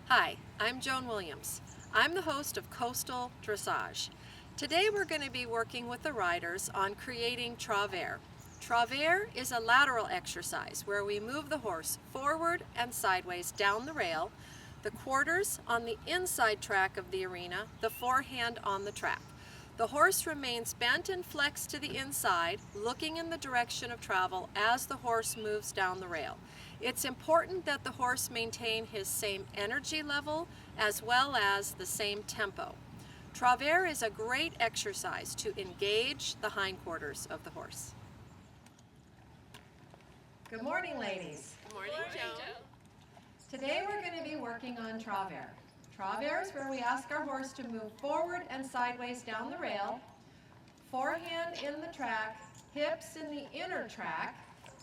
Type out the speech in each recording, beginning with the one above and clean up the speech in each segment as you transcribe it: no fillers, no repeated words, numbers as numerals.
Hi, I'm Joan Williams. I'm the host of Coastal Dressage. Today we're going to be working with the riders on creating Travers. Travers is a lateral exercise where we move the horse forward and sideways down the rail, the quarters on the inside track of the arena, the forehand on the track. The horse remains bent and flexed to the inside, looking in the direction of travel as the horse moves down the rail. It's important that the horse maintain his same energy level as well as the same tempo. Travers is a great exercise to engage the hindquarters of the horse. Good morning, ladies. Good morning, Joan. Today we're going to be working on Travers. Travers, where we ask our horse to move forward and sideways down the rail, forehand in the track, hips in the inner track,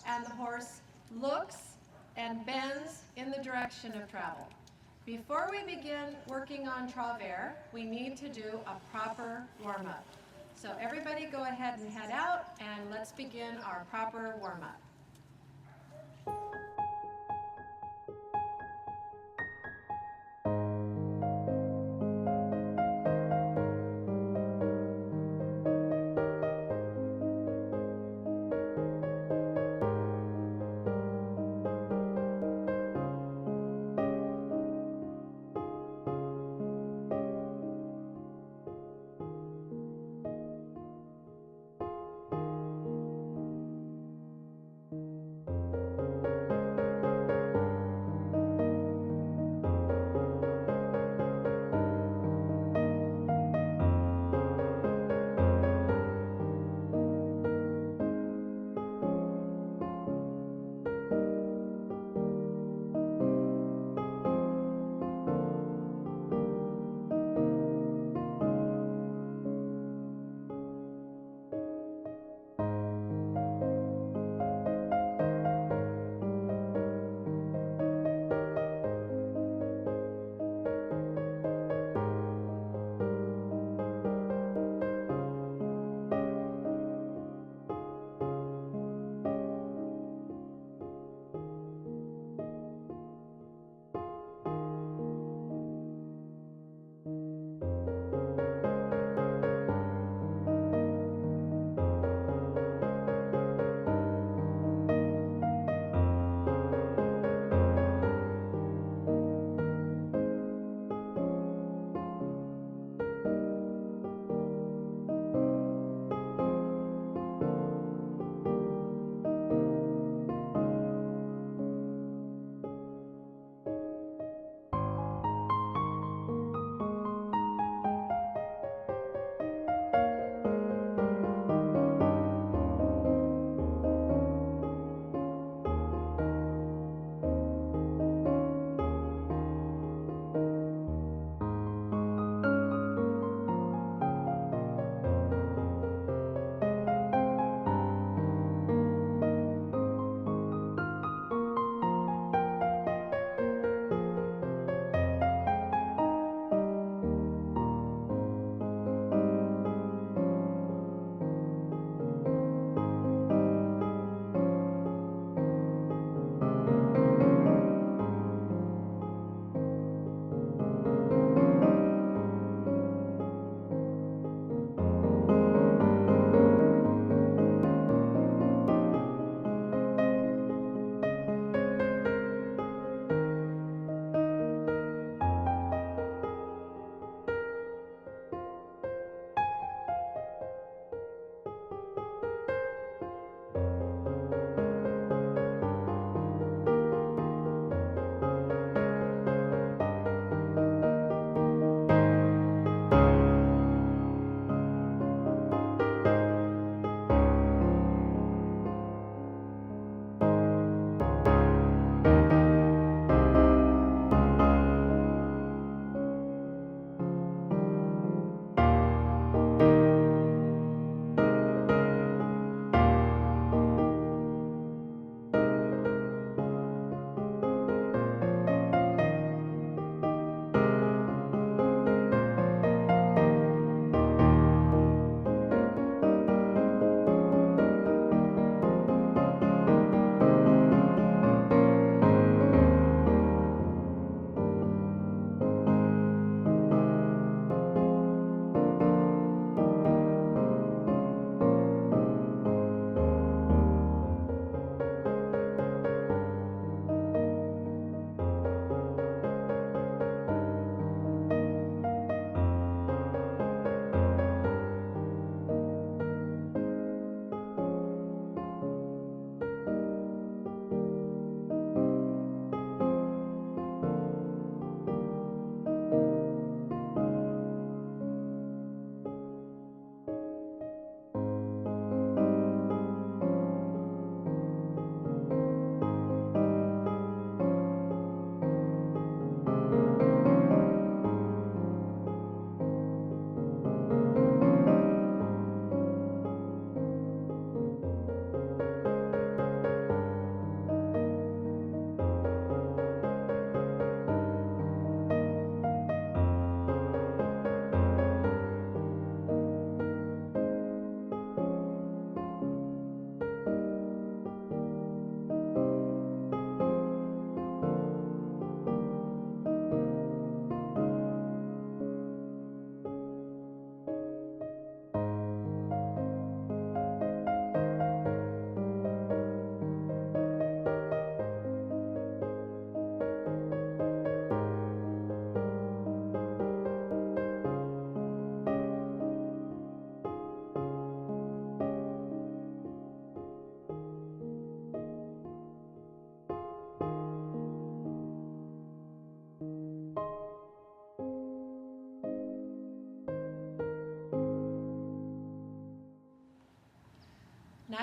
and the horse looks and bends in the direction of travel. Before we begin working on Travers, we need to do a proper warm-up. So everybody go ahead and head out, and let's begin our proper warm-up.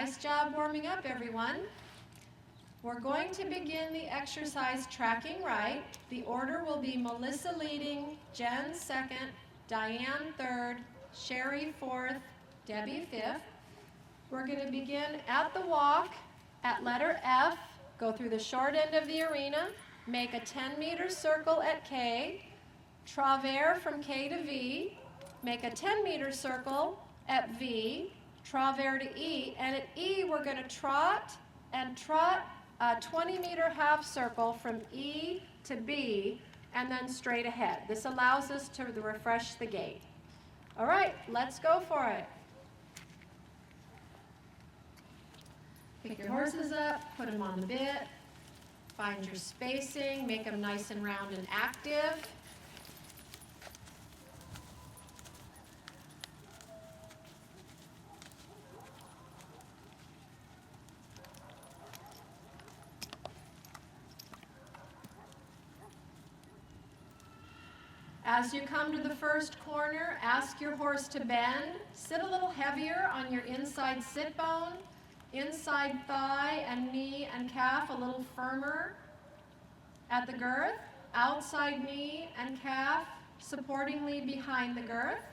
Nice job warming up, everyone. We're going to begin the exercise tracking right. The order will be Melissa leading, Jen second, Diane third, Sherry fourth, Debbie fifth. We're going to begin at the walk at letter F, go through the short end of the arena, make a 10-meter circle at K, travers from K to V, make a 10-meter circle at V, travers to E, and at E we're going to trot a 20-meter half circle from E to B and then straight ahead. This allows us to refresh the gait. All right, let's go for it. Pick your horses up, put them on the bit, find your spacing, make them nice and round and active. As you come to the first corner, ask your horse to bend. Sit a little heavier on your inside sit bone, inside thigh and knee and calf a little firmer at the girth, outside knee and calf supportingly behind the girth.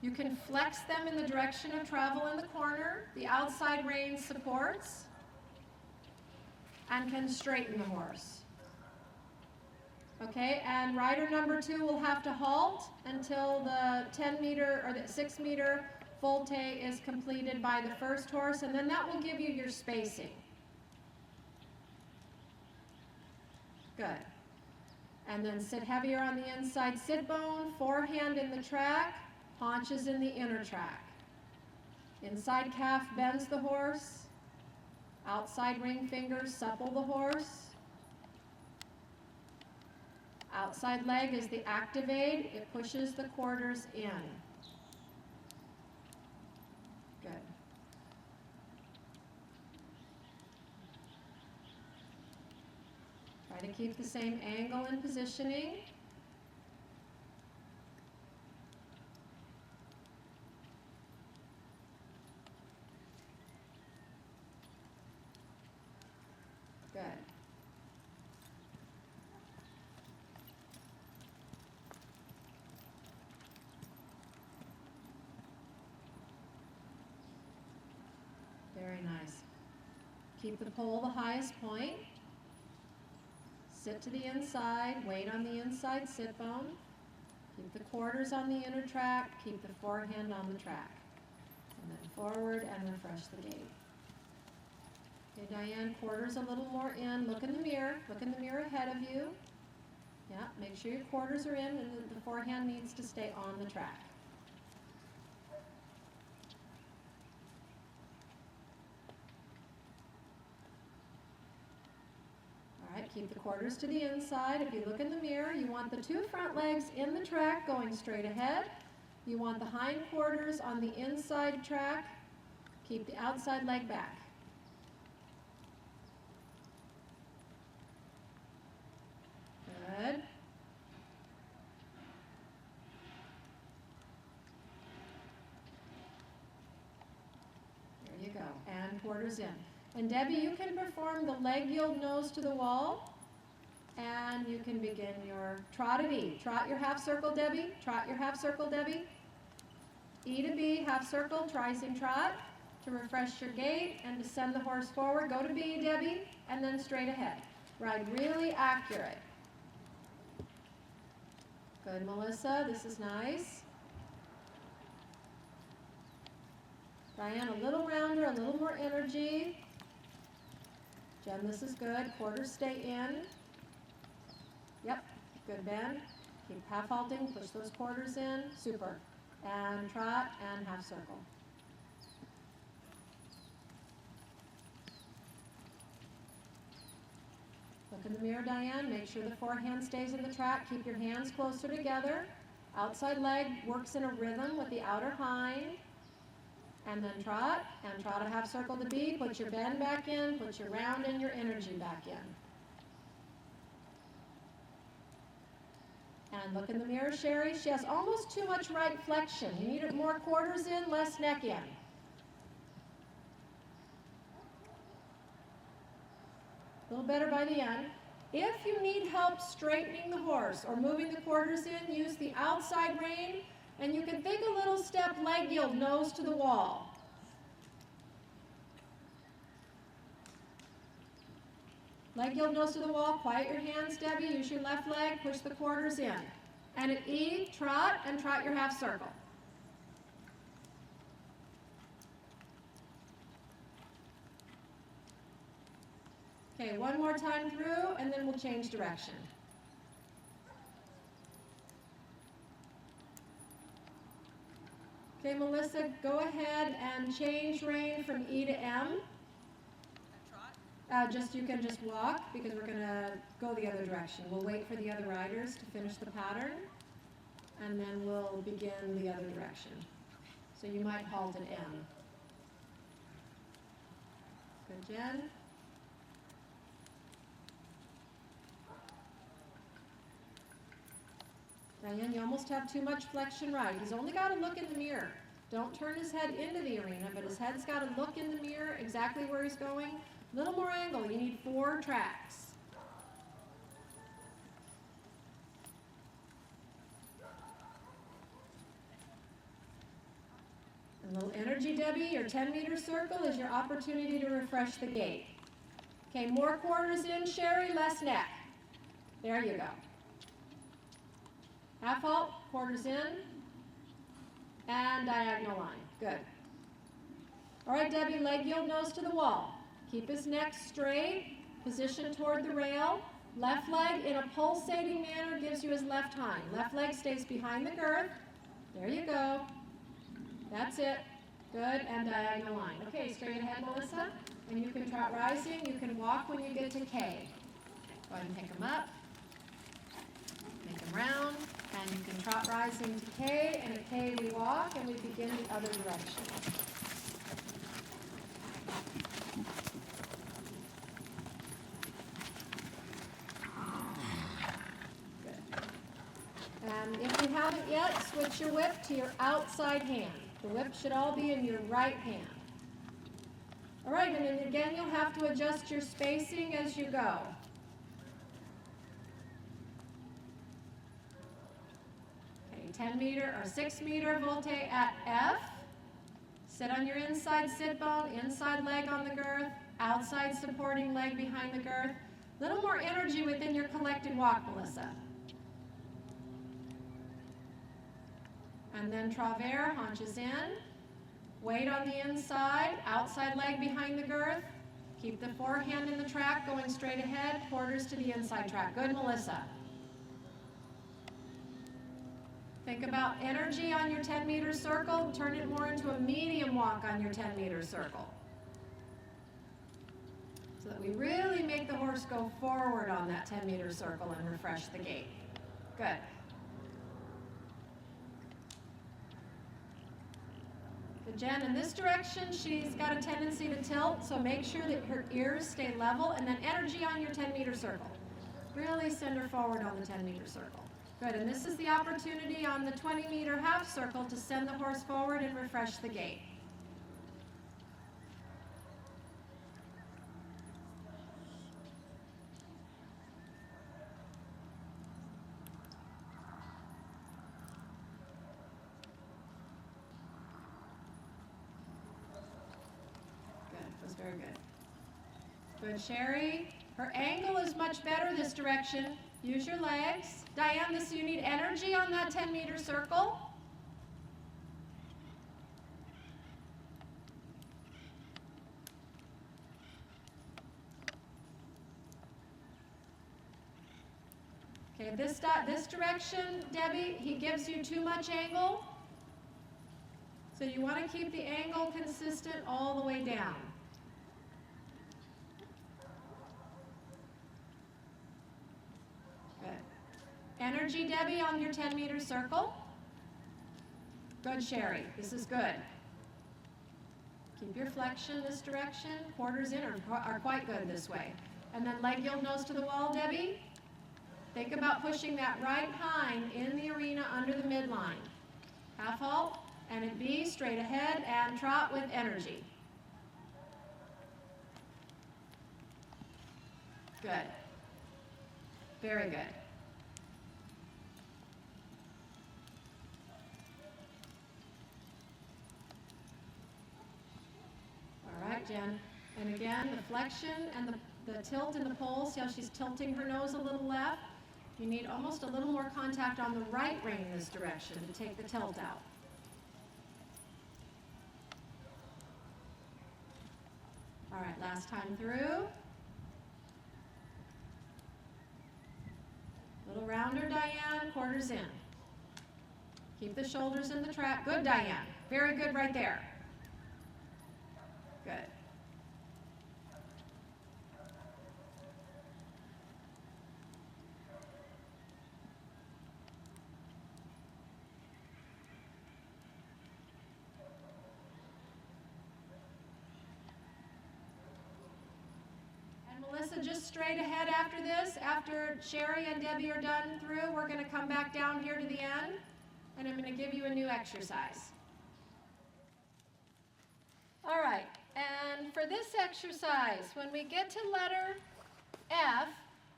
You can flex them in the direction of travel in the corner. The outside rein supports and can straighten the horse. Okay, and rider number 2 will have to halt until the 10-meter or the 6-meter volte is completed by the first horse, and then that will give you your spacing. Good. And then sit heavier on the inside sit bone, forehand in the track, haunches in the inner track. Inside calf bends the horse, outside ring fingers supple the horse. Outside leg is the activate. It pushes the quarters in. Good. Try to keep the same angle and positioning. Good. Very nice. Keep the pole the highest point. Sit to the inside, weight on the inside sit bone. Keep the quarters on the inner track, keep the forehand on the track. And then forward and refresh the gait. Okay, Diane, quarters a little more in. Look in the mirror ahead of you. Yeah, make sure your quarters are in and the forehand needs to stay on the track. Keep the quarters to the inside. If you look in the mirror, you want the 2 front legs in the track going straight ahead. You want the hind quarters on the inside track. Keep the outside leg back. Good. There you go. And quarters in. And Debbie, you can perform the leg yield nose to the wall, and you can begin your trot at E. Trot your half circle, Debbie. Trot your half circle, Debbie. E to B, half circle, rising trot to refresh your gait and to send the horse forward. Go to B, Debbie, and then straight ahead. Ride really accurate. Good, Melissa. This is nice. Diane, a little rounder, a little more energy. Jen, this is good. Quarters stay in. Yep, good bend. Keep half halting, push those quarters in. Super. And trot and half circle. Look in the mirror, Diane. Make sure the forehand stays in the track. Keep your hands closer together. Outside leg works in a rhythm with the outer hind. And then trot a half circle to B, put your bend back in, put your round and your energy back in. And look in the mirror, Sherry. She has almost too much right flexion. You need more quarters in, less neck in. A little better by the end. If you need help straightening the horse or moving the quarters in, use the outside rein, and you can think a little step leg yield, nose to the wall. Leg yield, nose to the wall, quiet your hands, Debbie, use your left leg, push the quarters in. And at E, trot, and trot your half circle. Okay, one more time through, and then we'll change direction. Okay, Melissa, go ahead and change rein from E to M. You can just walk, because we're going to go the other direction. We'll wait for the other riders to finish the pattern, and then we'll begin the other direction. So you might halt at M. Good, Jen. Diane, you almost have too much flexion right. He's only got to look in the mirror. Don't turn his head into the arena, but his head's got to look in the mirror exactly where he's going. A little more angle. You need 4 tracks. A little energy, Debbie. Your 10-meter circle is your opportunity to refresh the gait. Okay, more quarters in, Sherry, less neck. There you go. Half halt, quarters in, and diagonal line. Good. All right, Debbie, leg yield, nose to the wall. Keep his neck straight, position toward the rail. Left leg in a pulsating manner gives you his left hind. Left leg stays behind the girth. There you go. That's it. Good, and diagonal line. Okay, straight ahead, Melissa. And you can trot rising. You can walk when you get to K. Go ahead and pick him up. Make him round. And you can trot rising to K, and at K we walk, and we begin the other direction. Good. And if you haven't yet, switch your whip to your outside hand. The whip should all be in your right hand. All right, and then again you'll have to adjust your spacing as you go. Okay, 10-meter or 6-meter volte at F. Sit on your inside sit bone, inside leg on the girth, outside supporting leg behind the girth. A little more energy within your collected walk, Melissa. And then Travers, haunches in. Weight on the inside, outside leg behind the girth. Keep the forehand in the track, going straight ahead, quarters to the inside track. Good, Melissa. Think about energy on your 10-meter circle. Turn it more into a medium walk on your 10-meter circle. So that we really make the horse go forward on that 10-meter circle and refresh the gait. Good. Jen, in this direction, she's got a tendency to tilt, so make sure that her ears stay level, and then energy on your 10-meter circle. Really send her forward on the 10-meter circle. Good, and this is the opportunity on the 20-meter half circle to send the horse forward and refresh the gait. Very good. Good, Sherry. Her angle is much better this direction. Use your legs. Diane, you need energy on that 10-meter circle. Okay, this direction, Debbie, he gives you too much angle. So you want to keep the angle consistent all the way down. Energy, Debbie, on your 10-meter circle. Good, Sherry. This is good. Keep your flexion this direction. Quarters in are quite good this way. And then leg yield, nose to the wall, Debbie. Think about pushing that right hind in the arena under the midline. Half halt, and at B, straight ahead, and trot with energy. Good. Very good. All right, Jen. And again, the flexion and the tilt in the pole. See how she's tilting her nose a little left? You need almost a little more contact on the right rein in this direction to take the tilt out. All right, last time through. Little rounder, Diane, quarters in. Keep the shoulders in the track. Good, Diane. Very good right there. Good. Melissa, just straight ahead after this, after Sherry and Debbie are done through, we're going to come back down here to the end, and I'm going to give you a new exercise. All right, and for this exercise, when we get to letter F,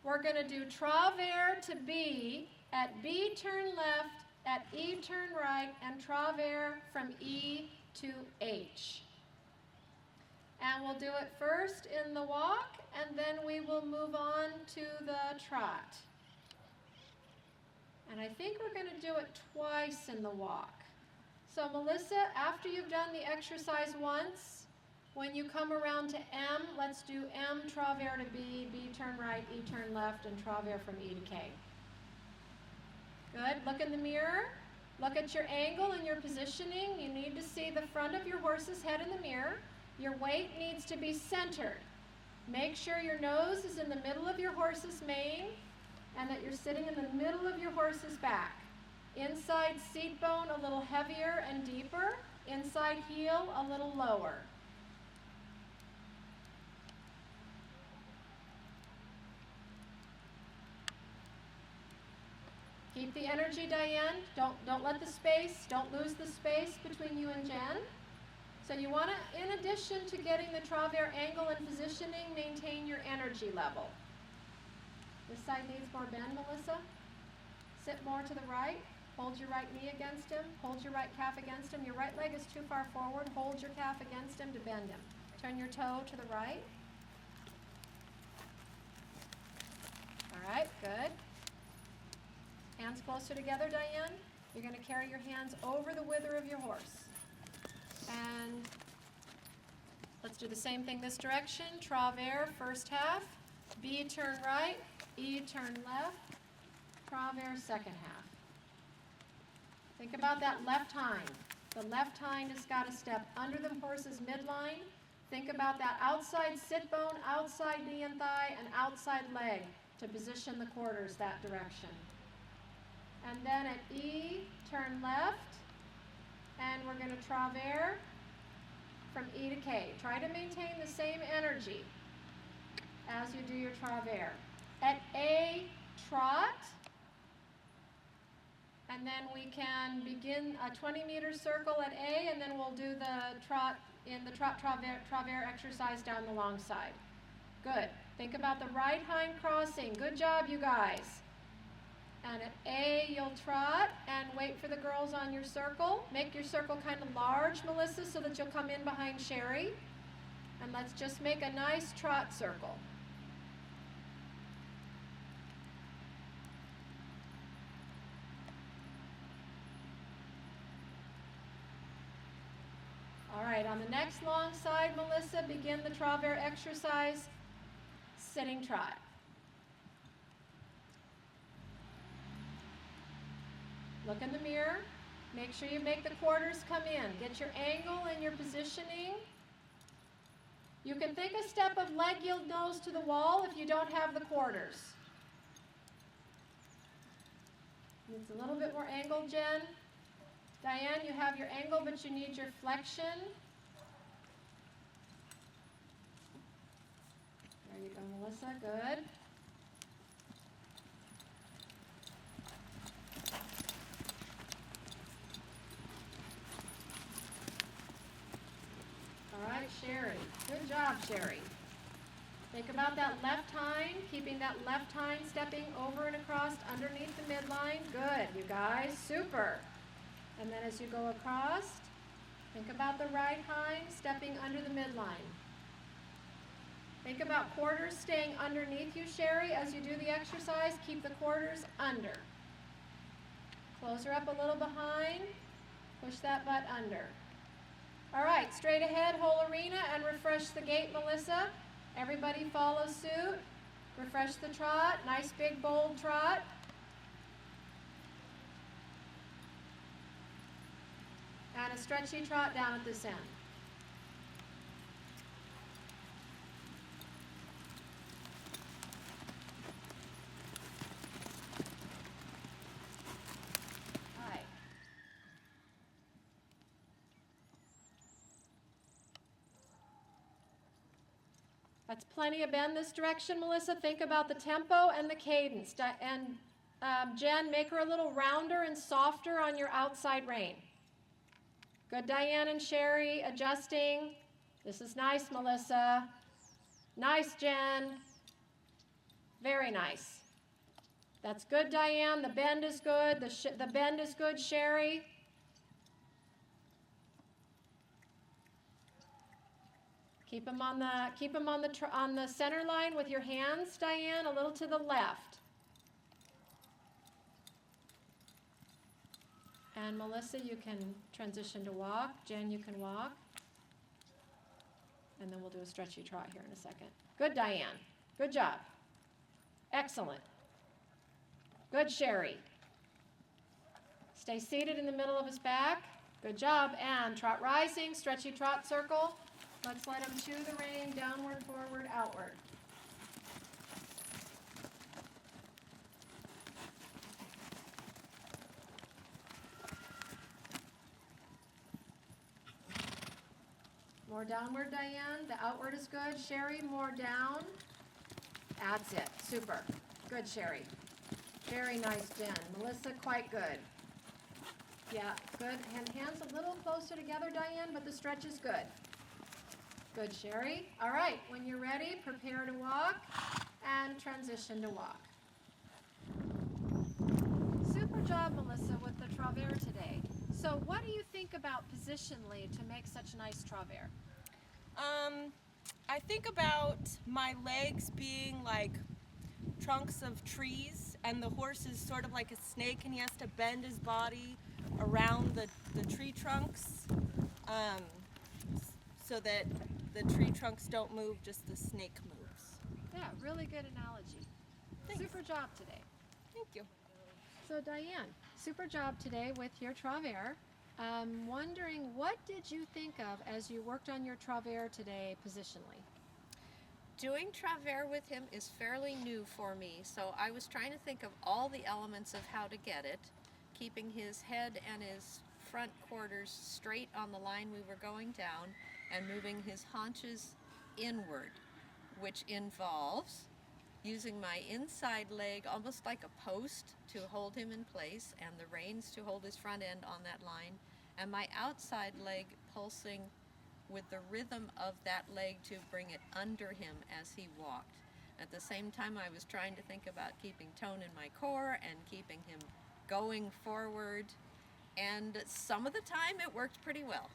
we're going to do Travers to B, at B turn left, at E turn right, and Travers from E to H. And we'll do it first in the walk, and then we will move on to the trot. And I think we're going to do it twice in the walk. So Melissa, after you've done the exercise once, when you come around to M, let's do M, Travers to B, B turn right, E turn left, and Travers from E to K. Good. Look in the mirror. Look at your angle and your positioning. You need to see the front of your horse's head in the mirror. Your weight needs to be centered. Make sure your nose is in the middle of your horse's mane and that you're sitting in the middle of your horse's back. Inside seat bone a little heavier and deeper. Inside heel a little lower. Keep the energy, Diane. Don't let the space, don't lose the space between you and Jen. So you want to, in addition to getting the Travers angle and positioning, maintain your energy level. This side needs more bend, Melissa. Sit more to the right. Hold your right knee against him. Hold your right calf against him. Your right leg is too far forward. Hold your calf against him to bend him. Turn your toe to the right. All right, good. Hands closer together, Diane. You're going to carry your hands over the wither of your horse. And let's do the same thing this direction. Travers, first half. B, turn right. E, turn left. Travers, second half. Think about that left hind. The left hind has got to step under the horse's midline. Think about that outside sit bone, outside knee and thigh, and outside leg to position the quarters that direction. And then at E, turn left. And we're going to Travers from E to K. Try to maintain the same energy as you do your Travers. At A, trot. And then we can begin a 20-meter circle at A, and then we'll do the trot in the Travers exercise down the long side. Good. Think about the right hind crossing. Good job, you guys. And at A, you'll trot and wait for the girls on your circle. Make your circle kind of large, Melissa, so that you'll come in behind Sherry. And let's just make a nice trot circle. All right, on the next long side, Melissa, begin the Travers exercise, sitting trot. Look in the mirror. Make sure you make the quarters come in. Get your angle and your positioning. You can think a step of leg yield nose to the wall if you don't have the quarters. Needs a little bit more angle, Jen. Diane, you have your angle, but you need your flexion. There you go, Melissa. Good. All right, Sherry. Good job, Sherry. Think about that left hind, keeping that left hind stepping over and across underneath the midline. Good, you guys, super. And then as you go across, think about the right hind stepping under the midline. Think about quarters staying underneath you, Sherry, as you do the exercise. Keep the quarters under. Close her up a little behind. Push that butt under. All right, straight ahead, whole arena, and refresh the gait, Melissa. Everybody follow suit. Refresh the trot. Nice big bold trot. And a stretchy trot down at this end. That's plenty of bend this direction, Melissa. Think about the tempo and the cadence. And Jen, make her a little rounder and softer on your outside rein. Good, Diane and Sherry, adjusting. This is nice, Melissa. Nice, Jen. Very nice. That's good, Diane. The bend is good. The bend is good, Sherry. Keep them on the center line with your hands, Diane, a little to the left. And Melissa, you can transition to walk. Jen, you can walk. And then we'll do a stretchy trot here in a second. Good, Diane. Good job. Excellent. Good, Sherry. Stay seated in the middle of his back. Good job. And trot rising, stretchy trot circle. Let's let him chew the rein, downward, forward, outward. More downward, Diane. The outward is good. Sherry, more down. That's it. Super. Good, Sherry. Very nice, Jen. Melissa, quite good. Yeah, good. And hands a little closer together, Diane, but the stretch is good. Good, Sherry. All right, when you're ready, prepare to walk and transition to walk. Super job, Melissa, with the Travers today. So what do you think about positionally to make such nice Travers? I think about my legs being like trunks of trees, and the horse is sort of like a snake, and he has to bend his body around the tree trunks so that the tree trunks don't move, just the snake moves. Yeah, really good analogy. Thanks. Super job today. Thank you. So Diane, super job today with your Travers. Wondering, what did you think of as you worked on your Travers today positionally? Doing Travers with him is fairly new for me, so I was trying to think of all the elements of how to get it, keeping his head and his front quarters straight on the line we were going down, and moving his haunches inward, which involves using my inside leg almost like a post to hold him in place, and the reins to hold his front end on that line, and my outside leg pulsing with the rhythm of that leg to bring it under him as he walked. At the same time, I was trying to think about keeping tone in my core and keeping him going forward, and some of the time it worked pretty well.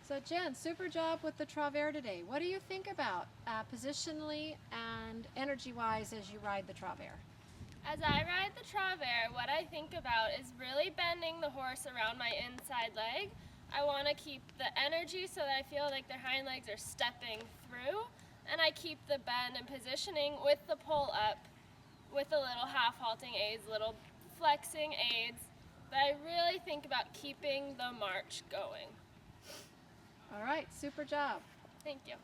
So Jen, super job with the Travers today. What do you think about positionally and energy-wise as you ride the Travers? As I ride the Travers, what I think about is really bending the horse around my inside leg. I want to keep the energy so that I feel like their hind legs are stepping through, and I keep the bend and positioning with the pull up with the little half halting aids, little flexing aids, but I really think about keeping the march going. All right, super job. Thank you.